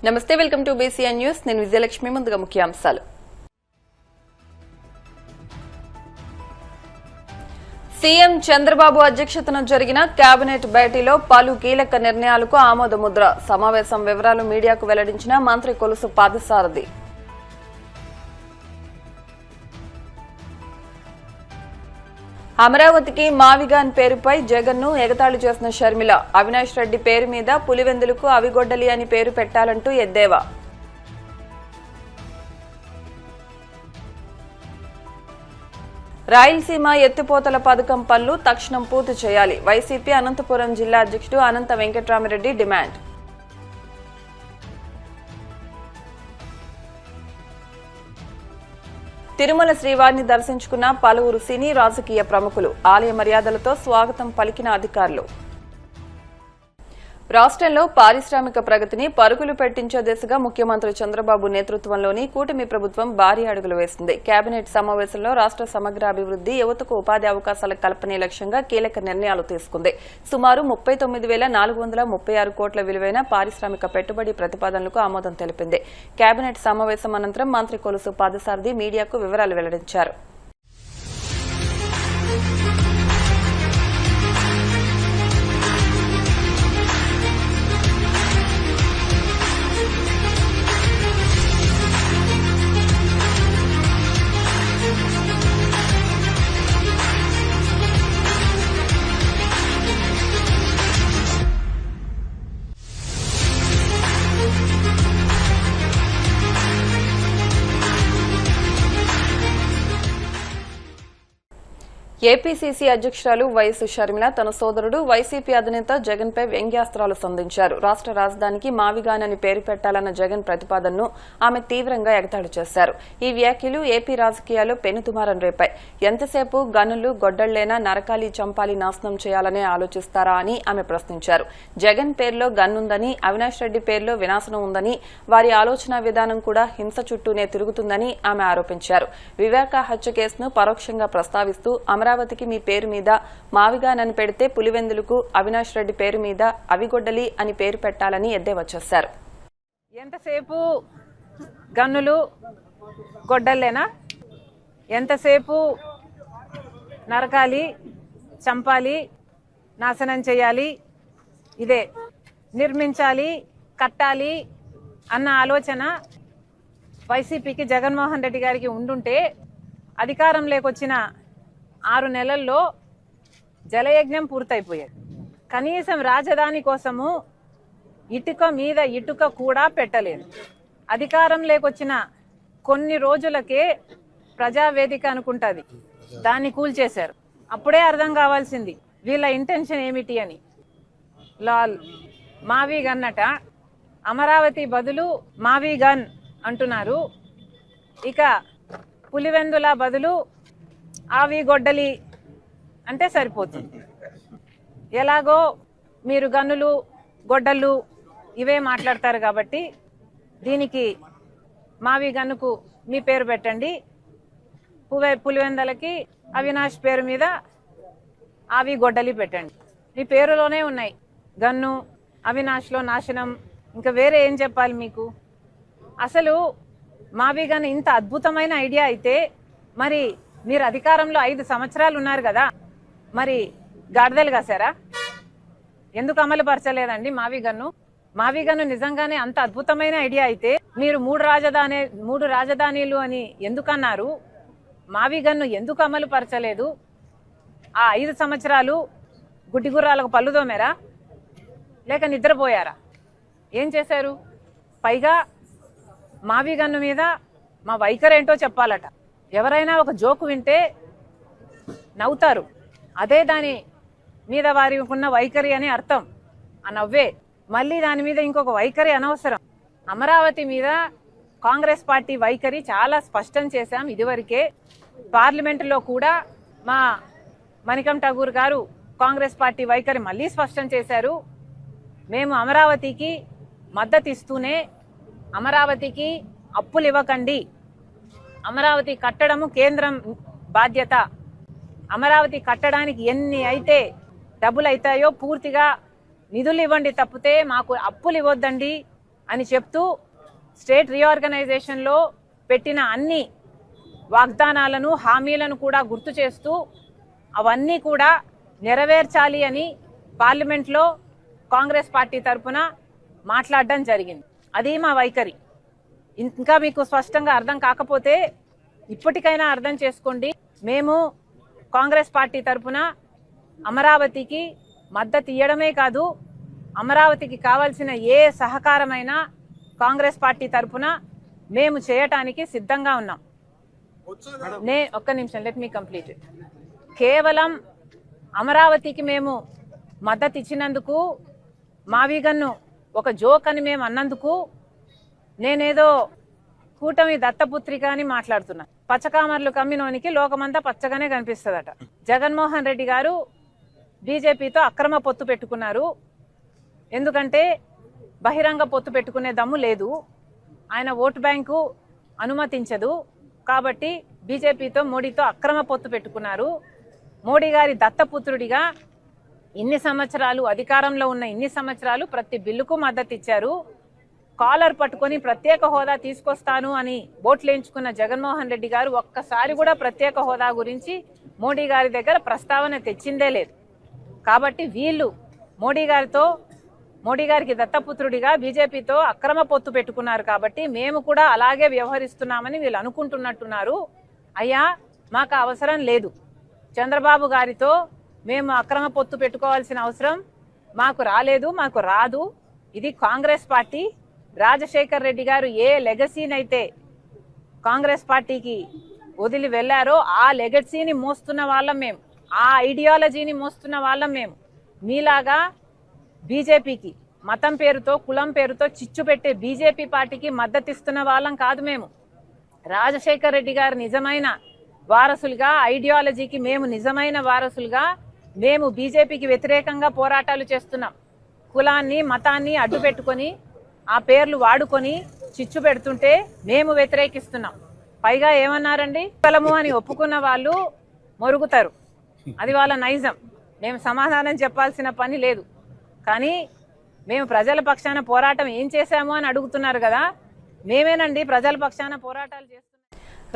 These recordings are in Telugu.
నమస్తే, వెల్కమ్ టు బీసీఎన్ న్యూస్. నేను విజయలక్ష్మి. ముందుగా ముఖ్యాంశాలు. సీఎం చంద్రబాబు అధ్యక్షతన జరిగిన కేబినెట్ భేటీలో పలు కీలక నిర్ణయాలకు ఆమోదముద్ర. సమావేశం వివరాలు మీడియాకు వెల్లడించిన మంత్రి కొలుసు పాదసారథి. అమరావతికి మావిగాన్ పేరుపై జగన్ ను ఎగతాళి చేసిన షర్మిల. అవినాష్ రెడ్డి పేరు మీద పులివెందులకు అవిగొడ్డలి అని పేరు పెట్టాలంటూ ఎద్దేవా. రాయలసీమ ఎత్తిపోతల పథకం పనులు తక్షణం పూర్తి చేయాలి. వైసీపీ అనంతపురం జిల్లా అధ్యక్షుడు అనంత వెంకట్రామిరెడ్డి డిమాండ్. తిరుమల శ్రీవారిని దర్శించుకున్న పలువురు సినీ రాజకీయ ప్రముఖులు. ఆలయ మర్యాదలతో స్వాగతం పలికిన అధికారులు. రాష్ట్రంలో పారిశ్రామిక ప్రగతిని పరుగులు పెట్టించే దిశగా ముఖ్యమంత్రి చంద్రబాబు నేతృత్వంలోని కూటమి ప్రభుత్వం భారీ అడుగులు వేసింది. కేబినెట్ సమావేశంలో రాష్ట్ర సమగ్ర అభివృద్ది, యువతకు ఉపాధి అవకాశాల కల్పనే లక్ష్యంగా కీలక నిర్ణయాలు తీసుకుంది. సుమారు 39,436 కోట్ల విలువైన పారిశ్రామిక పెట్టుబడి ప్రతిపాదనలకు ఆమోదం తెలిపింది. కేబినెట్ సమావేశం అనంతరం మంత్రి కొలుసు పాదసారథి మీడియాకు వివరాలు వెల్లడించారు. ఏపీసీసీ అధ్యక్షురాలు వైఎస్ షర్మిల తన సోదరుడు వైసీపీ అధినేత జగన్ పై వ్యంగ్యాస్త్రాలు సంధించారు. రాష్ట్ర రాజధానికి మావిగాన్ అని పేరు పెట్టాలన్న జగన్ ప్రతిపాదనను ఆమె తీవ్రంగా ఎగతాళి చేశారు. ఈ వ్యాఖ్యలు ఏపీ రాజకీయాల్లో పెనుదుమారం రేపాయి. ఎంతసేపు గనులు గొడ్డళ్లేనా నరకాలి, చంపాలి, నాశనం చేయాలనే ఆలోచిస్తారా అని ఆమె ప్రశ్నించారు. జగన్ పేరులో గన్నుందని, అవినాష్ రెడ్డి పేరులో వినాశనం ఉందని, వారి ఆలోచన విధానం కూడా హింస చుట్టూనే తిరుగుతుందని ఆమె ఆరోపించారు. వివేక హత్య కేసును పరోక్షంగా ప్రస్తావిస్తూ అమరావతికి మీ పేరు మీద మావిగాన్ అని పెడితే పులివెందులకు అవినాష్ రెడ్డి పేరు మీద అవిగొడ్డలి అని పేరు పెట్టాలని ఎద్దేవా చేశారు. ఎంతసేపు గన్నులు గొడ్డల్లేనా, ఎంతసేపు నరకాలి, చంపాలి, నాశనం చేయాలి, ఇదే నిర్మించాలి, కట్టాలి అన్న ఆలోచన వైసీపీకి జగన్మోహన్ రెడ్డి గారికి ఉండుంటే అధికారం లేకొచ్చిన 6 నెలల్లో జలయజ్ఞం పూర్తయిపోయాడు. కనీసం రాజధాని కోసము ఇటుక మీద ఇటుక కూడా పెట్టలేదు. అధికారం లేకొచ్చిన కొన్ని రోజులకే ప్రజావేదిక అనుకుంటుంది, దాన్ని కూల్చేశారు. అప్పుడే అర్థం కావాల్సింది వీళ్ళ ఇంటెన్షన్ ఏమిటి అని. లాల్ మావిగన్ అట, అమరావతి బదులు మావిగన్ అంటున్నారు. ఇక పులివెందుల బదులు ఆవి గొడ్డలి అంటే సరిపోతుంది. ఎలాగో మీరు గన్నులు గొడ్డళ్ళు ఇవే మాట్లాడతారు కాబట్టి దీనికి మావి గన్నుకు మీ పేరు పెట్టండి, పులివెందలకి అవినాష్ పేరు మీద ఆవి గొడ్డలి పెట్టండి. మీ పేరులోనే ఉన్నాయి గన్ను, అవినాష్లో నాశనం, ఇంకా వేరే ఏం చెప్పాలి మీకు? అసలు మావి గన్ ఇంత అద్భుతమైన ఐడియా అయితే మరి మీరు అధికారంలో 5 సంవత్సరాలు ఉన్నారు కదా, మరి గాడిదలు కాసారా? ఎందుకు అమలు పరచలేదండి మావిగన్ను? మావిగన్ను నిజంగానే అంత అద్భుతమైన ఐడియా అయితే మీరు 3 రాజధానిలు అని ఎందుకన్నారు? మావిగన్ను ఎందుకు అమలు పరచలేదు? ఆ 5 సంవత్సరాలు గుడ్డిగుర్రాలకు పళ్ళు దోమారా, లేక నిద్రపోయారా? ఏం చేశారు? పైగా మావిగన్ను మీద మా వైఖరేంటో చెప్పాలట. ఎవరైనా ఒక జోకు వింటే నవ్వుతారు, అదే దాని మీద వారికి ఉన్న వైఖరి అని అర్థం. ఆ నవ్వే మళ్ళీ దాని మీద ఇంకొక వైఖరి అనవసరం. అమరావతి మీద కాంగ్రెస్ పార్టీ వైఖరి చాలా స్పష్టం చేశాం ఇదివరకే. పార్లమెంటులో కూడా మా మణికం ఠాగూర్ గారు కాంగ్రెస్ పార్టీ వైఖరి మళ్ళీ స్పష్టం చేశారు. మేము అమరావతికి మద్దతు ఇస్తూనే అమరావతికి అప్పులు ఇవ్వకండి, అమరావతి కట్టడము కేంద్రం బాధ్యత, అమరావతి కట్టడానికి ఎన్ని అయితే డబ్బులు అవుతాయో పూర్తిగా నిధులు ఇవ్వండి తప్పితే మాకు అప్పులు ఇవ్వద్దండి అని చెప్తూ స్టేట్ రీఆర్గనైజేషన్లో పెట్టిన అన్ని వాగ్దానాలను హామీలను కూడా గుర్తు చేస్తూ అవన్నీ కూడా నెరవేర్చాలి అని పార్లమెంట్లో కాంగ్రెస్ పార్టీ తరఫున మాట్లాడడం జరిగింది. అది మా వైఖరి. ఇంకా మీకు స్పష్టంగా అర్థం కాకపోతే ఇప్పటికైనా అర్థం చేసుకోండి. మేము కాంగ్రెస్ పార్టీ తరఫున అమరావతికి మద్దతు ఇవ్వడమే కాదు, అమరావతికి కావాల్సిన ఏ సహకారమైనా కాంగ్రెస్ పార్టీ తరఫున మేము చేయటానికి సిద్ధంగా ఉన్నాం. ఒక్క నిమిషం, లెట్ మీ కంప్లీట్ ఇట్. కేవలం అమరావతికి మేము మద్దతు ఇచ్చినందుకు, మావిగన్ను ఒక జోక్ అని మేము అన్నందుకు నేనేదో కూటమి దత్తపుత్రిక అని మాట్లాడుతున్నా. పచ్చకామర్లు కమ్మినోనికి లోకమంతా పచ్చగానే కనిపిస్తుందట. జగన్మోహన్ రెడ్డి గారు బీజేపీతో అక్రమ పొత్తు పెట్టుకున్నారు. ఎందుకంటే బహిరంగ పొత్తు పెట్టుకునే దమ్ము లేదు, ఆయన ఓటు బ్యాంకు అనుమతించదు. కాబట్టి బీజేపీతో మోడీతో అక్రమ పొత్తు పెట్టుకున్నారు. మోడీ గారి దత్తపుత్రుడిగా ఇన్ని సంవత్సరాలు అధికారంలో ఉన్న ఇన్ని సంవత్సరాలు ప్రతి బిల్లుకు మద్దతు ఇచ్చారు. కాలర్ పట్టుకొని ప్రత్యేక హోదా తీసుకొస్తాను అని ఓట్లేయించుకున్న జగన్మోహన్ రెడ్డి గారు ఒక్కసారి కూడా ప్రత్యేక హోదా గురించి మోడీ గారి దగ్గర ప్రస్తావన తెచ్చిందే లేదు. కాబట్టి వీళ్ళు మోడీ గారికి దత్తపుత్రుడిగా బీజేపీతో అక్రమ పొత్తు పెట్టుకున్నారు. కాబట్టి మేము కూడా అలాగే వ్యవహరిస్తున్నామని వీళ్ళు అనుకుంటున్నట్టున్నారు. అయ్యా, మాకు అవసరం లేదు. చంద్రబాబు గారితో మేము అక్రమ పొత్తు పెట్టుకోవాల్సిన అవసరం మాకు రాలేదు, మాకు రాదు. ఇది కాంగ్రెస్ పార్టీ. రాజశేఖర్ రెడ్డి గారు ఏ లెగసీనైతే కాంగ్రెస్ పార్టీకి వదిలి వెళ్లారో ఆ లెగసీని మోస్తున్న వాళ్ళం మేము, ఆ ఐడియాలజీని మోస్తున్న వాళ్ళం మేము. మీలాగా బీజేపీకి మతం పేరుతో కులం పేరుతో చిచ్చు పెట్టే బీజేపీ పార్టీకి మద్దతిస్తున్న వాళ్ళం కాదు మేము. రాజశేఖర్ రెడ్డి గారు నిజమైన వారసులుగా, ఐడియాలజీకి మేము నిజమైన వారసులుగా మేము బీజేపీకి వ్యతిరేకంగా పోరాటాలు చేస్తున్నాం. కులాన్ని మతాన్ని అడ్డు పెట్టుకొని ఆ పేర్లు వాడుకొని చిచ్చు పెడుతుంటే మేము వ్యతిరేకిస్తున్నాం. పైగా ఏమన్నారండి, కులము అని ఒప్పుకున్న వాళ్ళు మొరుగుతారు, అది వాళ్ళ నైజం. మేము సమాధానం చెప్పాల్సిన పని లేదు. కానీ మేము ప్రజల పక్షాన పోరాటం ఏం చేశాము అని అడుగుతున్నారు కదా, మేమేనండి ప్రజల పక్షాన పోరాటాలు చేస్తున్నాం.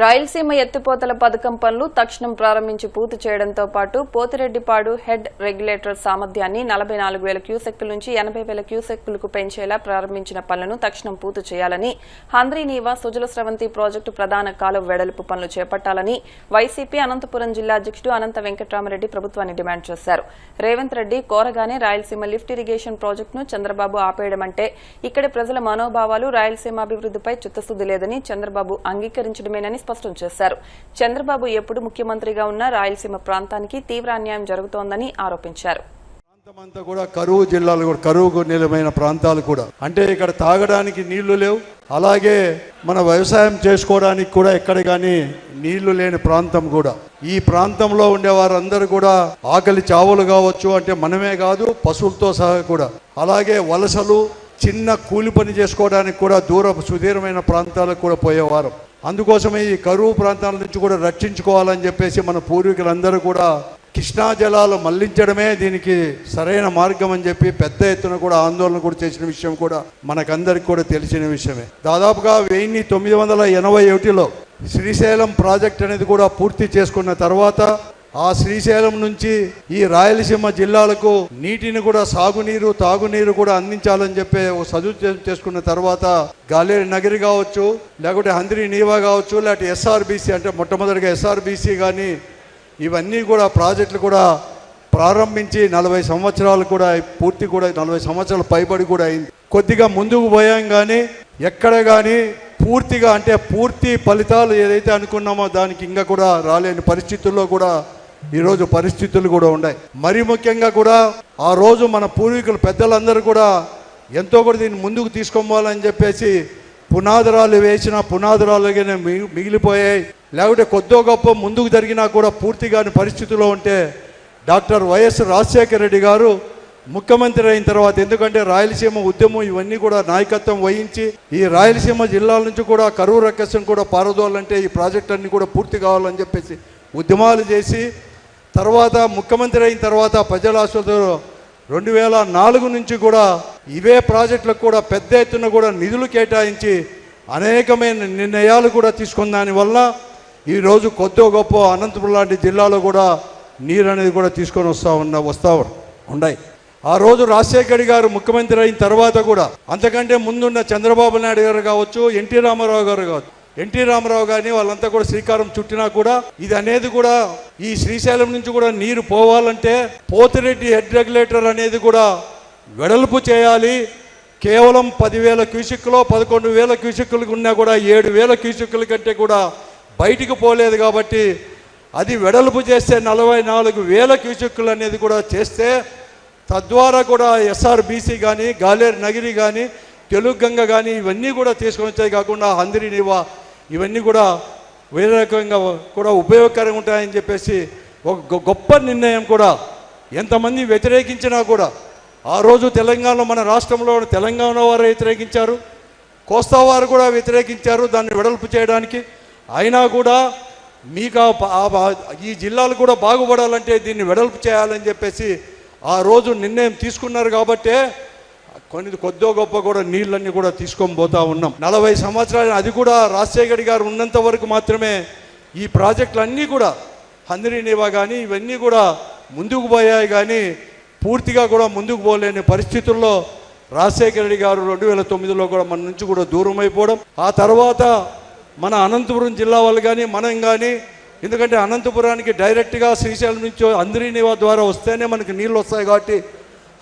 రాయలసీమ ఎత్తిపోతల పథకం పనులు తక్షణం ప్రారంభించి పూర్తి చేయడంతో పాటు పోతిరెడ్డిపాడు హెడ్ రెగ్యులేటర్ సామర్థ్యాన్ని 44,000 క్యూసెక్కుల నుంచి 80,000 క్యూసెక్కులకు పెంచేలా ప్రారంభించిన పనులను తక్షణం పూర్తి చేయాలని, హంద్రీనీవా సుజల స్రవంతి ప్రాజెక్టు ప్రధాన కాలువ వెడల్పు పనులు చేపట్టాలని వైసీపీ అనంతపురం జిల్లా అధ్యక్షుడు అనంత వెంకట్రామరెడ్డి ప్రభుత్వాన్ని డిమాండ్ చేశారు. రేవంత్ రెడ్డి కోరగానే రాయలసీమ లిఫ్ట్ ఇరిగేషన్ ప్రాజెక్టును చంద్రబాబు ఆపేయడమంటే ఇక్కడి ప్రజల మనోభావాలు, రాయలసీమ అభివృద్దిపై చిత్తశుద్ది లేదని చంద్రబాబు అంగీకరించడమేనని స్పష్టం చేశారు. చంద్రబాబు ఎప్పుడు ముఖ్యమంత్రిగా ఉన్నా రాయలసీమ ప్రాంతానికి తీవ్ర అన్యాయం జరుగుతోందని ఆరోపించారు. ప్రాంతమంతా కూడా కరువు జిల్లాలు కూడా కరువుకు నిలమైన ప్రాంతాలు కూడా, అంటే ఇక్కడ తాగడానికి నీళ్లు లేవు, అలాగే మన వ్యవసాయం చేసుకోవడానికి కూడా ఎక్కడ కానీ నీళ్లు లేని ప్రాంతం కూడా. ఈ ప్రాంతంలో ఉండే వారందరూ కూడా ఆకలి చావులు కావచ్చు, అంటే మనమే కాదు పశువులతో సహా కూడా. అలాగే వలసలు, చిన్న కూలి పని చేసుకోవడానికి కూడా సుదూరమైన ప్రాంతాలకు కూడా పోయేవారు. అందుకోసమే ఈ కరువు ప్రాంతాల నుంచి కూడా రక్షించుకోవాలని చెప్పేసి మన పూర్వీకులందరూ కూడా కృష్ణా జలాలు మళ్లించడమే దీనికి సరైన మార్గం అని చెప్పి పెద్ద ఎత్తున కూడా ఆందోళన కూడా చేసిన విషయం కూడా మనకందరికి కూడా తెలిసిన విషయమే. దాదాపుగా 1981లో శ్రీశైలం ప్రాజెక్ట్ అనేది కూడా పూర్తి చేసుకున్న తర్వాత ఆ శ్రీశైలం నుంచి ఈ రాయలసీమ జిల్లాలకు నీటిని కూడా సాగునీరు, తాగునీరు కూడా అందించాలని చెప్పి సదుపాయం చేసుకున్న తర్వాత గాలేరు నగరి కావచ్చు, లేకుంటే హంద్రీనీవా కావచ్చు, లేకపోతే ఎస్ఆర్బీసీ అంటే మొట్టమొదటిగా ఎస్ఆర్బీసీ కానీ ఇవన్నీ కూడా ప్రాజెక్టులు కూడా ప్రారంభించి 40 సంవత్సరాలు కూడా పూర్తి కూడా 40 సంవత్సరాలు పైబడి కూడా అయింది. కొద్దిగా ముందుకు పోయాం కానీ ఎక్కడ కానీ పూర్తిగా అంటే పూర్తి ఫలితాలు ఏదైతే అనుకున్నామో దానికి ఇంకా కూడా రాలేని పరిస్థితుల్లో కూడా ఈరోజు పరిస్థితులు కూడా ఉన్నాయి. మరి ముఖ్యంగా కూడా ఆ రోజు మన పూర్వీకులు పెద్దలందరూ కూడా ఎంతో కూడా దీన్ని ముందుకు తీసుకోవాలని చెప్పేసి పునాదురాలు వేసిన పునాదురాలుగానే మిగిలిపోయాయి. లేకుంటే కొద్దో గొప్ప ముందుకు జరిగినా కూడా పూర్తిగాని పరిస్థితుల్లో ఉంటే డాక్టర్ వైఎస్ రాజశేఖర రెడ్డి గారు ముఖ్యమంత్రి అయిన తర్వాత, ఎందుకంటే రాయలసీమ ఉద్యమం ఇవన్నీ కూడా నాయకత్వం వహించి ఈ రాయలసీమ జిల్లాల నుంచి కూడా కరువు రక్కసం కూడా పారదోలంటే ఈ ప్రాజెక్ట్ అన్ని కూడా పూర్తి కావాలని చెప్పేసి ఉద్యమాలు చేసి తర్వాత ముఖ్యమంత్రి అయిన తర్వాత ప్రజల ఆశతో 2004 నుంచి కూడా ఇవే ప్రాజెక్టులకు కూడా పెద్ద ఎత్తున కూడా నిధులు కేటాయించి అనేకమైన నిర్ణయాలు కూడా తీసుకున్న దానివల్ల ఈరోజు కొద్ది గొప్ప అనంతపురం లాంటి జిల్లాలో కూడా నీరు అనేది కూడా తీసుకొని వస్తూ ఉన్నాయి. ఆ రోజు రాజశేఖర్ గారు ముఖ్యమంత్రి అయిన తర్వాత కూడా అంతకంటే ముందున్న చంద్రబాబు నాయుడు గారు కావచ్చు, ఎన్టీ రామారావు గారు కావచ్చు, ఎన్టీ రామారావు గారిని వాళ్ళంతా కూడా శ్రీకారం చుట్టినా కూడా ఇది అనేది కూడా ఈ శ్రీశైలం నుంచి కూడా నీరు పోవాలంటే పోతిరెడ్డి హెడ్ రెగ్యులేటర్ అనేది కూడా వెడల్పు చేయాలి. కేవలం 10,000 క్యూసెక్కులో 11,000 క్యూసెక్కులకు ఉన్నా కూడా 7,000 క్యూసెక్కుల కంటే కూడా బయటికి పోలేదు. కాబట్టి అది వెడల్పు చేస్తే 44,000 క్యూసెక్కులు అనేది కూడా చేస్తే తద్వారా కూడా ఎస్ఆర్బీసీ కానీ, గాలేరు నగిరి కానీ, తెలుగు గంగ కానీ ఇవన్నీ కూడా తీసుకొని వచ్చాయి. కాకుండా హంద్రి నివా ఇవన్నీ కూడా వేరే రకంగా కూడా ఉపయోగకరంగా ఉంటాయని చెప్పేసి ఒక గొప్ప నిర్ణయం కూడా ఎంతమంది వ్యతిరేకించినా కూడా ఆ రోజు తెలంగాణలో మన రాష్ట్రంలో తెలంగాణ వారు వ్యతిరేకించారు, కోస్తా వారు కూడా వ్యతిరేకించారు దాన్ని వెడల్పు చేయడానికి. అయినా కూడా మీకు ఈ జిల్లాలు కూడా బాగుపడాలంటే దీన్ని వెడల్పు చేయాలని చెప్పేసి ఆ రోజు నిర్ణయం తీసుకున్నారు. కాబట్టే కొద్దో గొప్ప కూడా నీళ్ళన్నీ కూడా తీసుకొని పోతా ఉన్నాం. 40 సంవత్సరాలు అది కూడా రాజశేఖర్ గారు ఉన్నంత వరకు మాత్రమే ఈ ప్రాజెక్టులన్నీ కూడా హంద్రి నివా కానీ ఇవన్నీ కూడా ముందుకు పోయాయి. కానీ పూర్తిగా కూడా ముందుకు పోలేని పరిస్థితుల్లో రాజశేఖర రెడ్డి గారు 2009లో కూడా మన నుంచి కూడా దూరం అయిపోవడం, ఆ తర్వాత మన అనంతపురం జిల్లా వాళ్ళు కానీ మనం కానీ, ఎందుకంటే అనంతపురానికి డైరెక్ట్గా శ్రీశైలం నుంచి హంద్రి నివా ద్వారా వస్తేనే మనకి నీళ్ళు వస్తాయి. కాబట్టి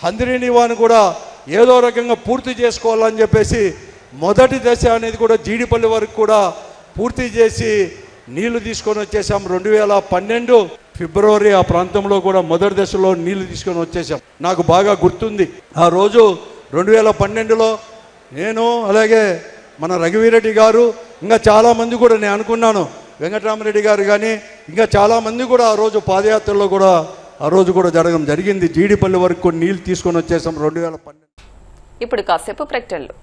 హంద్రి నివాను కూడా ఏదో రకంగా పూర్తి చేసుకోవాలని చెప్పేసి మొదటి దశ అనేది కూడా జీడిపల్లి వరకు కూడా పూర్తి చేసి నీళ్లు తీసుకొని వచ్చేసాం. 2012 ఫిబ్రవరి ఆ ప్రాంతంలో కూడా మొదటి దశలో నీళ్లు తీసుకొని వచ్చేసాం. నాకు బాగా గుర్తుంది ఆ రోజు 2012లో నేను అలాగే మన రఘువీరెడ్డి గారు ఇంకా చాలామంది కూడా నేను అనుకున్నాను, వెంకటరామరెడ్డి గారు కానీ ఇంకా చాలామంది కూడా ఆ రోజు పాదయాత్రలో కూడా ఆ రోజు కూడా జరగడం జరిగింది. జీడిపల్లి వరకు నీళ్ళు తీసుకొని వచ్చేసాం 2012. ఇప్పుడు కాసేపు ప్రకటనలు.